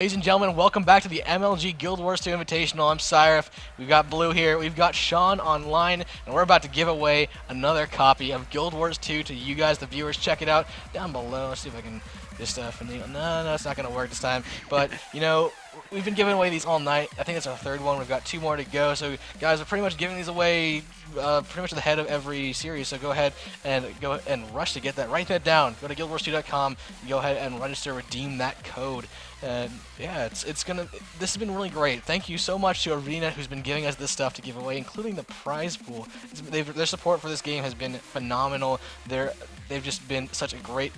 Ladies and gentlemen, welcome back to the MLG Guild Wars 2 Invitational. I'm Sireph. We've got Blue here. We've got Shawn online, and we're about to give away another copy of Guild Wars 2 to you guys, the viewers. Check it out down below. Let's see if I can just no, it's not going to work this time. But, you know, we've been giving away these all night. I think it's our third one. We've got 2 more to go. So, guys, we're pretty much giving these away pretty much at the head of every series. So go ahead and rush to get that. Write that down. Go to guildwars2.com. Go ahead and register, redeem that code. And yeah, this has been really great. Thank you so much to ArenaNet, who's been giving us this stuff to give away, including the prize pool. Their support for this game has been phenomenal. They've just been such a great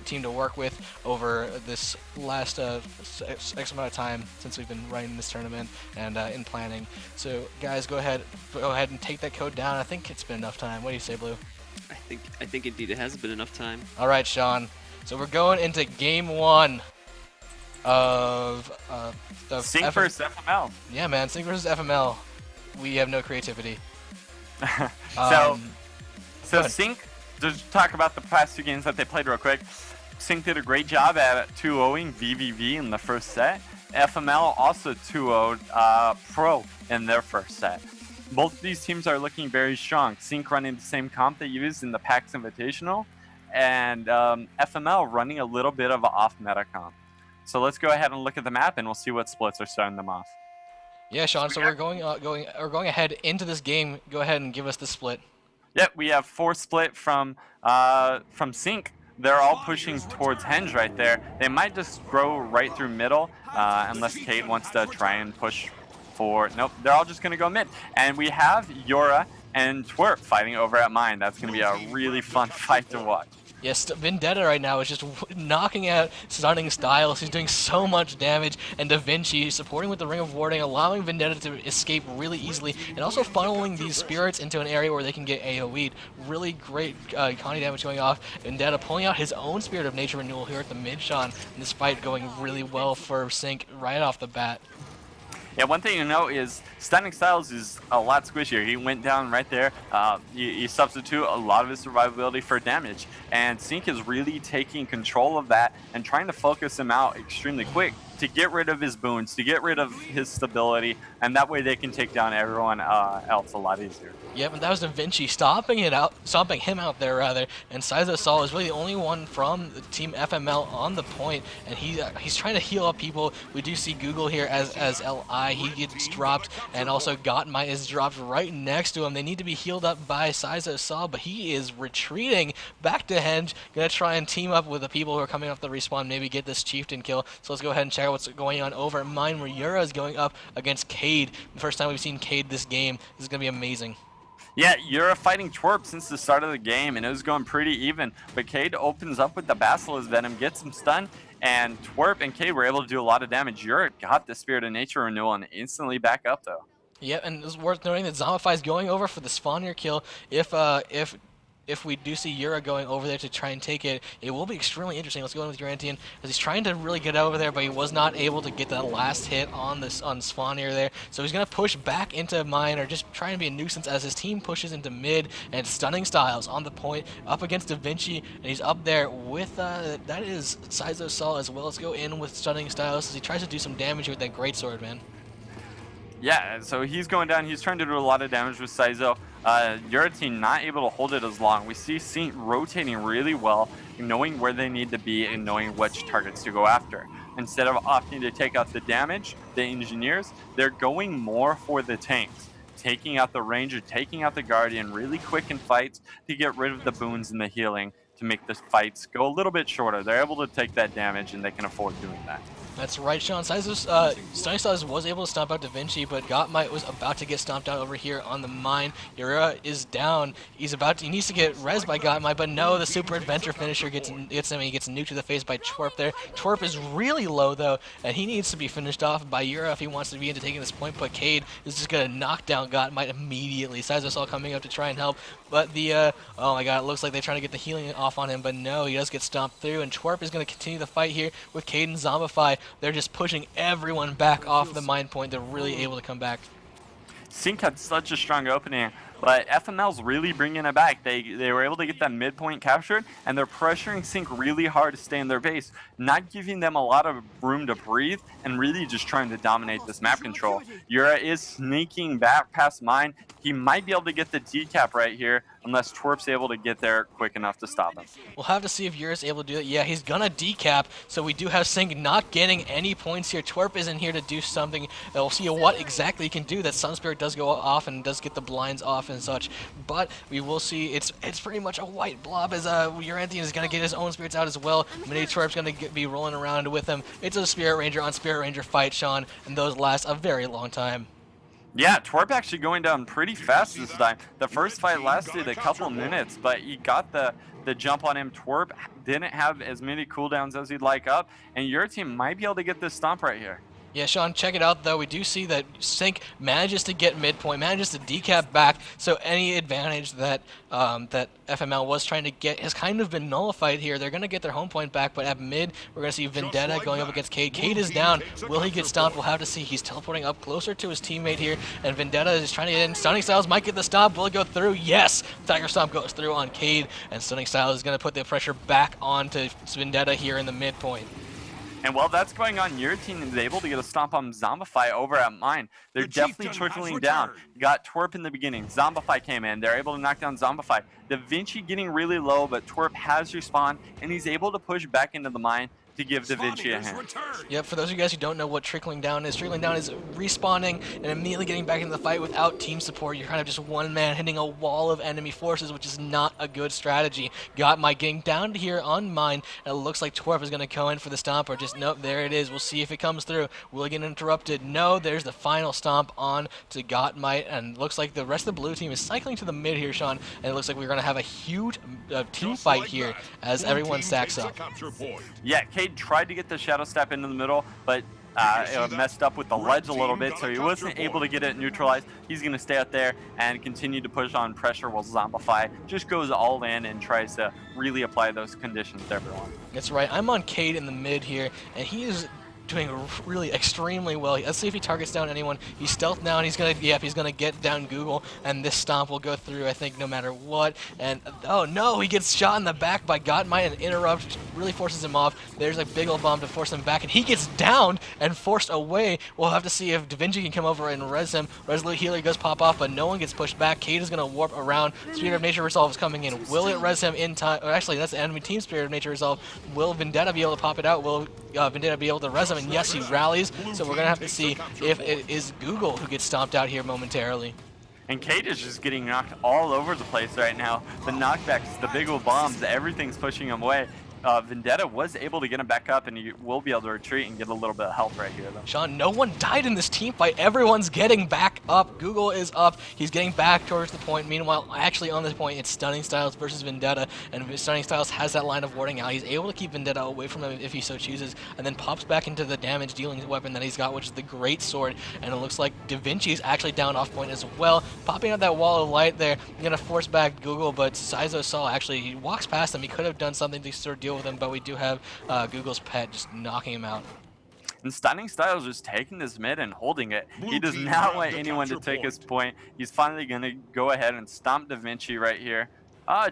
team to work with over this last X amount of time since we've been running this tournament and in planning. So guys, go ahead and take that code down. I think it's been enough time. What do you say, Blue? I think indeed it has been enough time. All right, Shawn. So we're going into game 1 of Sync versus FML. Yeah, man, Sync versus FML. We have no creativity. So Sync, just talk about the past 2 games that they played real quick. Sync did a great job at 2-0ing VVV in the first set. FML also 2-0'd Pro in their first set. Both of these teams are looking very strong. Sync running the same comp they used in the PAX Invitational, and FML running a little bit of an off-meta comp. So let's go ahead and look at the map, and we'll see what splits are starting them off. Yeah, Shawn. So we're going ahead into this game. Go ahead and give us the split. Yep, we have 4 split from Sync. They're all pushing towards Henge right there. They might just grow right through middle, unless Cade wants to try and push for. Nope, they're all just gonna go mid. And we have Yura and Twerp fighting over at mine. That's gonna be a really fun fight to watch. Yes, Vendetta right now is just knocking out stunning styles. He's doing so much damage, and Da Vinci supporting with the Ring of Warding, allowing Vendetta to escape really easily, and also funneling these spirits into an area where they can get AoE'd. Really great Connie damage going off. Vendetta pulling out his own Spirit of Nature Renewal here at the mid, Shawn. And this fight going really well for Sync right off the bat. Yeah, one thing to note is Stunning Styles is a lot squishier. He went down right there. You substitute a lot of his survivability for damage. And Sync is really taking control of that and trying to focus him out extremely quick to get rid of his boons, to get rid of his stability, and that way they can take down everyone else a lot easier. Yep, and that was Da Vinci stomping him out there rather. And Saizo Sol is really the only one from the team FML on the point, and he's trying to heal up people. We do see Google here as LI. He gets dropped, and also Gottmite is dropped right next to him. They need to be healed up by Saizo Sol, but he is retreating back to Henge. Gonna try and team up with the people who are coming off the respawn, maybe get this Chieftain kill. So let's go ahead and check out what's going on over at mine, where Yura is going up against Cade. The first time we've seen Cade this game. This is gonna be amazing. Yeah, Yura fighting Twerp since the start of the game, and it was going pretty even. But Cade opens up with the Basilisk Venom, gets him stunned, and Twerp and Cade were able to do a lot of damage. Yura got the Spirit of Nature Renewal and instantly back up, though. Yep, and it's worth noting that Zombify is going over for the Spawnier kill. If we do see Yura going over there to try and take it, it will be extremely interesting. Let's go in with Urantian, as he's trying to really get over there, but he was not able to get that last hit on Spawnier there. So he's going to push back into mine, or just trying to be a nuisance as his team pushes into mid, and Stunning Styles on the point, up against Da Vinci, and he's up there with, that is Saizo Sol as well. Let's go in with Stunning Styles as he tries to do some damage with that Greatsword, man. Yeah, so he's going down. He's trying to do a lot of damage with Saizo. Urantian not able to hold it as long. We see Sync rotating really well, knowing where they need to be and knowing which targets to go after. Instead of opting to take out the damage, the engineers, they're going more for the tanks. Taking out the ranger, taking out the guardian really quick in fights to get rid of the boons and the healing to make the fights go a little bit shorter. They're able to take that damage and they can afford doing that. That's right, Shawn. Stunning Styles was able to stomp out Da Vinci, but Gottmite was about to get stomped out over here on the mine. Yura is down. He needs to get rezzed by Gottmite, but no, the Super Adventure finisher gets him. He gets nuked to the face by Twerp there. Twerp is really low though, and he needs to be finished off by Yura if he wants to be into taking this point. But Cade is just gonna knock down Gottmite immediately. Saizo Sol coming up to try and help, but oh my god, it looks like they're trying to get the healing off on him, but no, he does get stomped through, and Twerp is gonna continue the fight here with Cade and Zombify. They're just pushing everyone back off the mine point. They're really able to come back. Sync had such a strong opening But FML's really bringing it back. They were able to get that midpoint captured, and they're pressuring Sync really hard to stay in their base, not giving them a lot of room to breathe, and really just trying to dominate this map control. Yura is sneaking back past mine. He might be able to get the decap right here, unless Twerp's able to get there quick enough to stop him. We'll have to see if Yura's able to do it. Yeah, he's gonna decap, so we do have Sync not getting any points here. Twerp isn't here to do something. We'll see what exactly he can do. That Sun Spirit does go off and does get the blinds off and such, but we will see it's pretty much a white blob as Urantian is gonna get his own spirits out as well. Mini Twerp's gonna be rolling around with him. It's a Spirit Ranger on Spirit Ranger fight, Shawn, and those last a very long time. Yeah, Twerp actually going down pretty fast this time. The first fight lasted a couple minutes, but he got the jump on him. Twerp didn't have as many cooldowns as he'd like up, and your team might be able to get this stomp right here. Yeah, Shawn, check it out, though. We do see that Sync manages to get midpoint, manages to decap back, so any advantage that that FML was trying to get has kind of been nullified here. They're going to get their home point back, but at mid, we're going to see Vendetta going up against Cade. Cade is down. Will he get stomped? We'll have to see. He's teleporting up closer to his teammate here, and Vendetta is trying to get in. Stunning Styles might get the stomp. Will it go through? Yes! Tiger Stomp goes through on Cade, and Stunning Styles is going to put the pressure back onto Vendetta here in the midpoint. And while that's going on, your team is able to get a stomp on Zombify over at mine. They're definitely trickling down. Got Twerp in the beginning. Zombify came in. They're able to knock down Zombify. Da Vinci getting really low, but Twerp has respawned, and he's able to push back into the mine to give Da Vinci a hand. Yep, for those of you guys who don't know what trickling down is respawning and immediately getting back into the fight without team support. You're kind of just one man hitting a wall of enemy forces, which is not a good strategy. Got Mike getting down to here on mine, and it looks like Twerp is going to go in for the stomp, or just, nope, there it is. We'll see if it comes through. Will it get interrupted? No, there's the final stomp on to Gottmite, and looks like the rest of the blue team is cycling to the mid here, Shawn, and it looks like we're going to have a huge team fight here as everyone stacks up. Yeah, Cade tried to get the Shadow Step into the middle, but it messed up with the ledge a little bit, so he wasn't able to get it neutralized. He's going to stay out there and continue to push on pressure while Zombify just goes all in and tries to really apply those conditions to everyone. That's right. I'm on Cade in the mid here, and he is doing really extremely well. Let's see if he targets down anyone. He's stealth now, and he's gonna get down Google, and this stomp will go through, I think, no matter what. And oh no, he gets shot in the back by Gottmite, and interrupt really forces him off. There's a big old bomb to force him back, and he gets downed and forced away. We'll have to see if Da Vinci can come over and res him. Resolute Healer does pop off, but no one gets pushed back. Cade is gonna warp around. Spirit of Nature Resolve is coming in. Will it res him in time? Or actually, that's the enemy team Spirit of Nature Resolve. Will Vendetta be able to pop it out? Will Vendetta be able to res him? And yes, he rallies, so we're going to have to see if it is Google who gets stomped out here momentarily. And Cade is just getting knocked all over the place right now. The knockbacks, the big old bombs, everything's pushing him away. Vendetta was able to get him back up, and he will be able to retreat and get a little bit of help right here, though. Shawn, no one died in this team fight. Everyone's getting back up. Google is up. He's getting back towards the point. Meanwhile, actually on this point, it's Stunning Styles versus Vendetta, and Stunning Styles has that line of warding out. He's able to keep Vendetta away from him if he so chooses, and then pops back into the damage-dealing weapon that he's got, which is the Great Sword. And it looks like Da Vinci's actually down off point as well. Popping out that wall of light there, going to force back Google, but Saizo saw actually, he walks past him. He could have done something to sort of deal with him, but we do have Google's pet just knocking him out. And Stunning Styles just taking this mid and holding it. He does not want anyone to take his point. He's finally going to go ahead and stomp Da Vinci right here.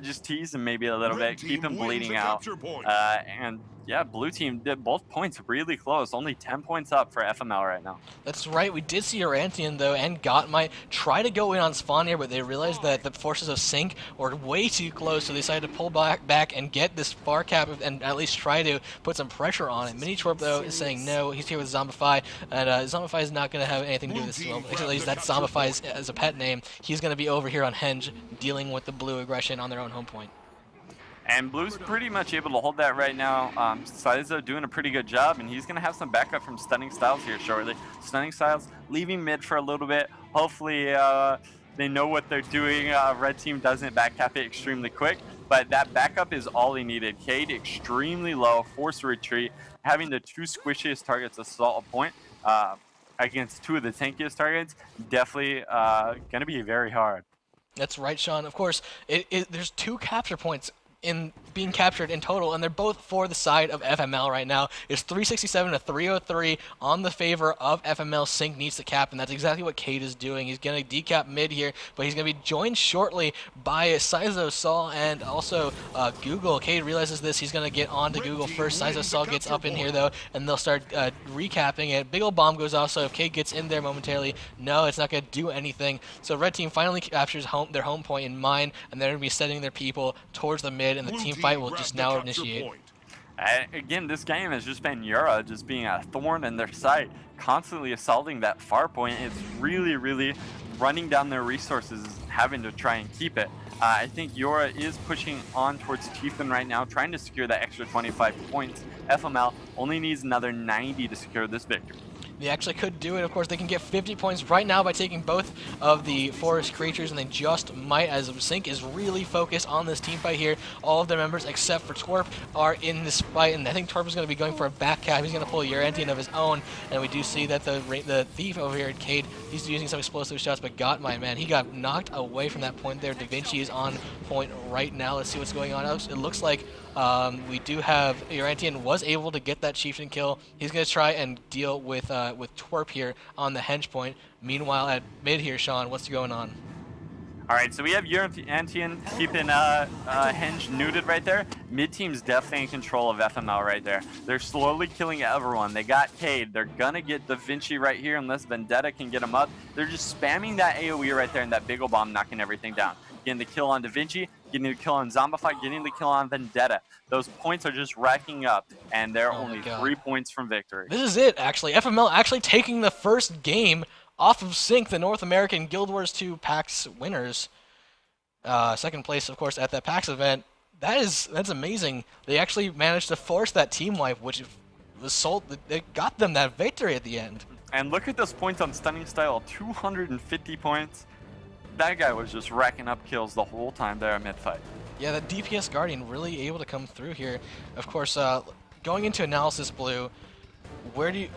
Just tease him maybe a little bit, keep him bleeding out. And yeah, blue team did both points really close. Only 10 points up for FML right now. That's right. We did see Urantian, though, and Gottmite try to go in on spawn here, but they realized that the forces of Sync were way too close, so they decided to pull back and get this far cap and at least try to put some pressure on it. Mini Twerp, though, is saying no. He's here with Zombify, and Zombify is not going to have anything to do with this. Well, actually, that Zombify as a pet name. He's going to be over here on Henge, dealing with the blue aggression on their own home point. And Blue's pretty much able to hold that right now. Saizo doing a pretty good job, and he's going to have some backup from Stunning Styles here shortly. Stunning Styles leaving mid for a little bit. Hopefully they know what they're doing. Red team doesn't backcap it extremely quick, but that backup is all he needed. Cade extremely low, forced retreat, having the two squishiest targets assault a point against two of the tankiest targets, definitely going to be very hard. That's right, Shawn. Of course, there's two capture points in being captured in total, and they're both for the side of FML right now. It's 367 to 303 on the favor of FML. Sync needs to cap, and that's exactly what Cade is doing. He's going to decap mid here, but he's going to be joined shortly by Sizo, Saul, and also Google. Cade realizes this. He's going to get on to Google first. Sizo, Saul gets up in here, though, and they'll start recapping it. Big ol' bomb goes off, so if Cade gets in there momentarily, no, it's not going to do anything. So red team finally captures their home point in mine, and they're going to be setting their people towards the mid, and the team fight will just now initiate. Again, this game has just been Yura just being a thorn in their side, constantly assaulting that far point. It's really, really running down their resources, having to try and keep it. I think Yura is pushing on towards Tiefman right now, trying to secure that extra 25 points. FML only needs another 90 to secure this victory. They actually could do it. Of course, they can get 50 points right now by taking both of the forest creatures, and they just might, as Sync is really focused on this team fight here. All of their members, except for Twerp, are in this fight, and I think Twerp is going to be going for a back cap. He's going to pull a Urantian of his own, and we do see that the thief over here at Cade, he's using some explosive shots, but got my man. He got knocked away from that point there. Da Vinci is on point right now. Let's see what's going on. It looks like we do have Urantian was able to get that chieftain kill. He's going to try and deal with Twerp here on the henge point. Meanwhile, at mid here, Shawn, what's going on? All right, so we have Urantian keeping henge neutered right there. Mid team's definitely in control of FML right there. They're slowly killing everyone. They got Cade. They're gonna get Da Vinci right here unless Vendetta can get him up. They're just spamming that AoE right there and that big ol' bomb, knocking everything down. Getting the kill on Da Vinci, getting the kill on Zombify, getting the kill on Vendetta. Those points are just racking up, and they're only 3 points from victory. This is it, actually. FML actually taking the first game off of Sync, the North American Guild Wars 2 PAX winners. Second place, of course, at that PAX event. That's amazing. They actually managed to force that team wipe, which it got them that victory at the end. And look at those points on Stunning Style, 250 points. That guy was just racking up kills the whole time there at mid-fight. Yeah, the DPS Guardian really able to come through here. Of course, going into analysis, Blue, where do you...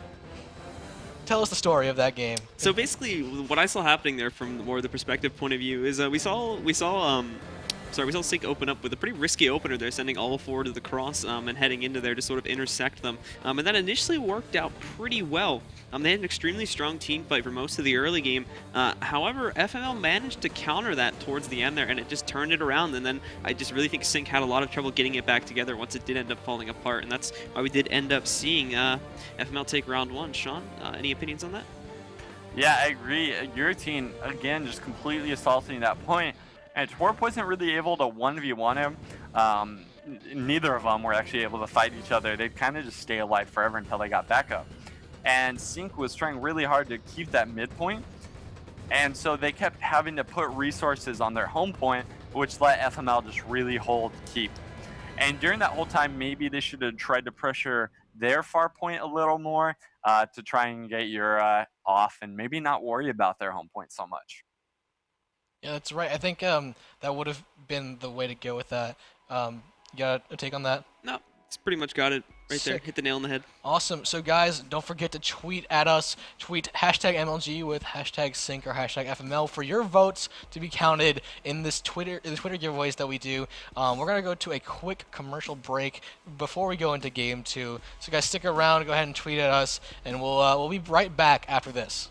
Tell us the story of that game. So basically, what I saw happening there from more the perspective point of view is we saw Sync open up with a pretty risky opener there, sending all four to the cross and heading into there to sort of intersect them. And that initially worked out pretty well. They had an extremely strong team fight for most of the early game. However, FML managed to counter that towards the end there, and it just turned it around. And then I just really think Sync had a lot of trouble getting it back together once it did end up falling apart. And that's why we did end up seeing FML take round one. Shawn, any opinions on that? Yeah, I agree. Your team, again, just completely assaulting that point. And Twerp wasn't really able to 1v1 him. Neither of them were actually able to fight each other. They'd kind of just stay alive forever until they got back up. And Sync was trying really hard to keep that midpoint. And so they kept having to put resources on their home point, which let FML just really hold keep. And during that whole time, maybe they should have tried to pressure their far point a little more to try and get your off and maybe not worry about their home point so much. Yeah, that's right. I think that would have been the way to go with that. You got a take on that? No, it's pretty much got it right Sick. there. Hit the nail on the head. Awesome. So guys, don't forget to tweet at us. Tweet hashtag MLG with hashtag Sync or hashtag FML for your votes to be counted in the Twitter giveaways that we do. We're gonna go to a quick commercial break before we go into game 2. So guys, stick around. Go ahead and tweet at us, and we'll be right back after this.